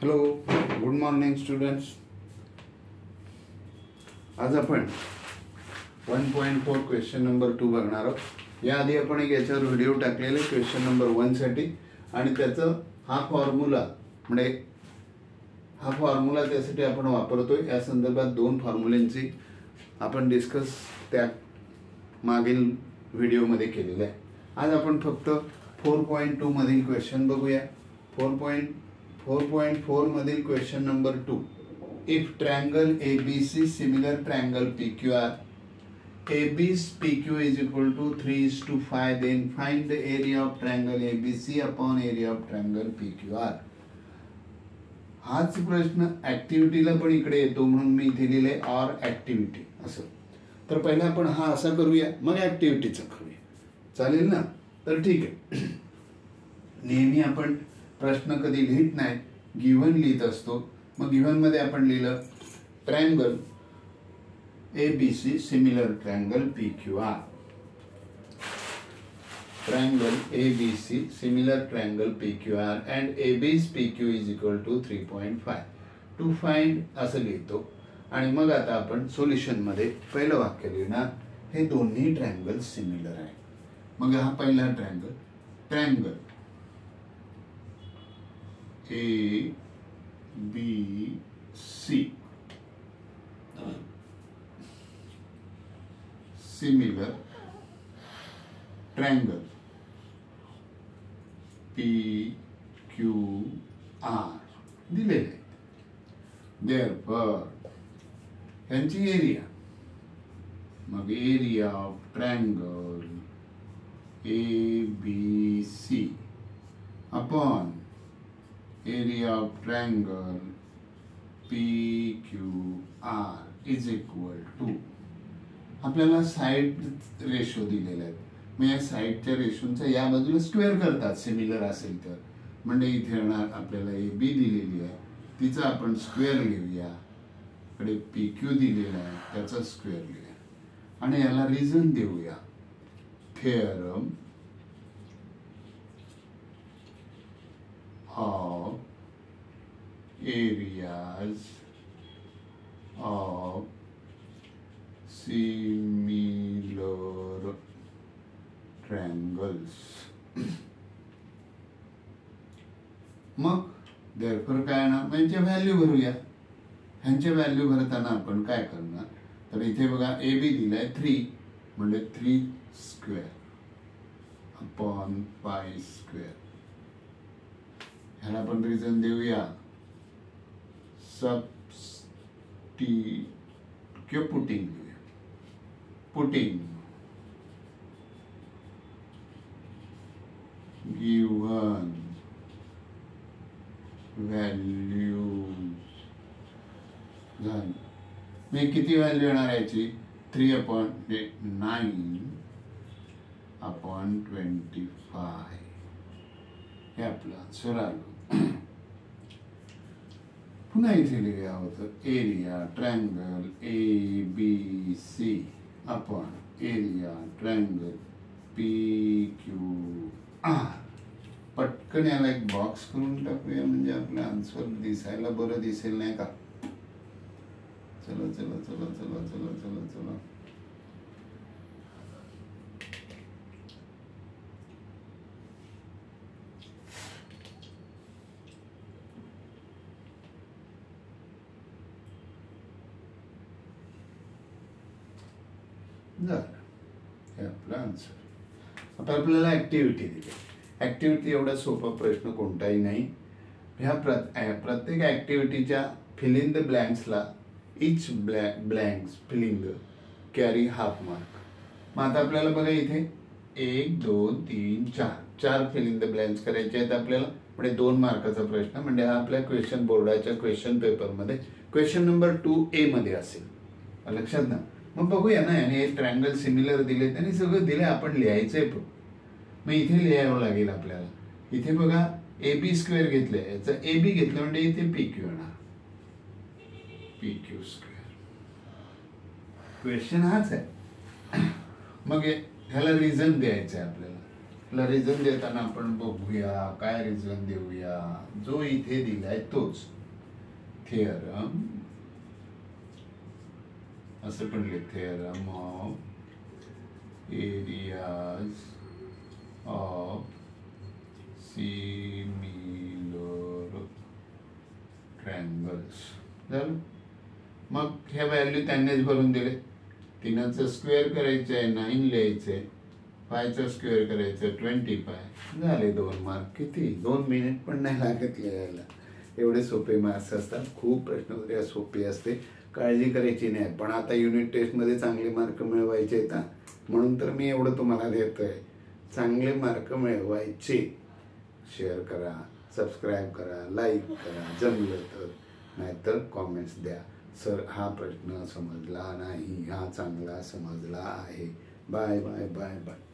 Hello, good morning students. आज आपण 1.4 question number 2 बघणार आहोत. याआधी आपण एक याच्यावर व्हिडिओ टाकलेले क्वेश्चन नंबर 1 साठी, आणि त्याचं हा फॉर्म्युला त्यासाठी आपण वापरतोय. या संदर्भात 2 फॉर्म्युल्यांची आपण डिस्कस त्या मागील व्हिडिओमध्ये केलेलं आहे. आज आपण फक्त 4.2 मधील क्वेश्चन बघूया. 4.4 मधील question number 2. If triangle ABC similar triangle PQR, AB's PQ is equal to 3:5, then find the area of triangle ABC upon area of triangle PQR. हाच प्रश्न ऍक्टिव्हिटीला पण इकडे येतो, म्हणून मी इथे लिहिले ऑर ऍक्टिव्हिटी असं. तर पहिला आपण हा असा करूया, मग ऍक्टिव्हिटीचं करूया. चालेल ना? तर ठीक आहे. नेहमी आपण प्रश्न कधी लिहित नाही, गिव्हन लिहित असतो. मग गिव्हन मध्ये आपण लिहिलं triangle ABC similar triangle PQR. Triangle ABC similar triangle PQR and AB's PQ is equal to 3.5 to find असं लिहितो. आणि मग आता आपण सोल्युशन मध्ये पहिलं वाक्य लिहिणार, हे दोन्ही ट्रायंगल सिमिलर आहे. मग हा पहिला triangle ABC similar triangle PQR दिलेले आहे. देअरफॉर यांची एरिया, मग area of triangle ABC upon area of triangle PQR is equal to, आपल्याला साइड रेशो दिलेले आहेत. मग या साइडच्या रेशोचा या बाजूला स्क्वेअर करतात सिमिलर असेल तर. म्हणजे इथे येणार आपल्याला AB दिलेली आहे, तिचा आपण स्क्वेअर लिहूया. कडे PQ दिलेला आहे, त्याचा स्क्वेअर लिहूया. आणि याला रिझन देऊया, theorem of areas of similar triangles. मग therefore काय ना, यांच्या व्हॅल्यू भरूया. ह्यांच्या व्हॅल्यू भरताना आपण काय करणार, तर इथे बघा AB दिलाय 3, म्हणजे 3 स्क्वेअर अपॉन 5 स्क्वेअर. ह्याला आपण रिझन देऊया, पुटिंग गिव्हन व्हॅल्यूज झाली. मी किती व्हॅल्यू येणार याची, 3/9 अपॉन 25. हे आपलं आन्सर आलं. पुन्हा इथे लिहिलं होतं area triangle ABC upon area triangle PQR. पटकन याला एक बॉक्स करून टाकूया, म्हणजे आपलं आन्सर दिसायला बरं दिसेल, नाही का? चला चला चला चला चला चला चला. हे आपलं आन्सर. आता आपल्याला ऍक्टिव्हिटी दिली. ऍक्टिव्हिटी एवढा सोपा प्रश्न कोणताही नाही. ह्या प्रत्येक ऍक्टिव्हिटीच्या फिल इन द ब्लँक्सला each blanks filling carry half mark. मग आता आपल्याला बघा इथे 1 2 3 4 फिल इन द ब्लँक्स करायचे आहेत आपल्याला. म्हणजे 2 मार्काचा प्रश्न, म्हणजे हा आपल्या क्वेश्चन बोर्डाच्या क्वेश्चन पेपरमध्ये क्वेश्चन नंबर 2A मध्ये असेल. लक्षात ना? मग बघूया ना, याने ट्रायंगल सिमिलर दिले, त्यांनी सगळं दिले, आपण लिहायचंय. मग इथे लिहावं लागेल आपल्याला. इथे बघा AB स्क्वेअर घेतलंय, याचं AB घेतलं म्हणजे इथे PQ येणार, PQ स्क्वेअर. क्वेश्चन हाच आहे. मग ह्याला रिझन द्यायचं आहे आपल्याला. आपला रिझन देताना आपण बघूया काय रिझन देऊया. जो इथे दिलाय तोच थेरम, असं पण लिह, theorem of areas of similar triangles झालं. मग ह्या व्हॅल्यू त्यांनीच भरून दिले. 3चं स्क्वेअर करायचं आहे 9 लिहायचं आहे, 5चं स्क्वेअर करायचं 25 झाले 2 मार्क. किती 2 मिनिट पण नाही लागत लिहायला. एवढे सोपे मार्क्स असतात. खूप प्रश्नोत्तरे सोपी असते, काळजी करायची नाही. पण आता युनिट टेस्टमध्ये चांगले मार्क मिळवायचे आहेत म्हणून तर मी एवढं तुम्हाला देतोय. चांगले मार्क मिळवायचे. शेअर करा, सबस्क्राईब करा, लाईक करा जमलं तर, नाहीतर कॉमेंट्स द्या. सर हा प्रश्न समजला नाही, हा चांगला समजला आहे. Bye bye bye bye.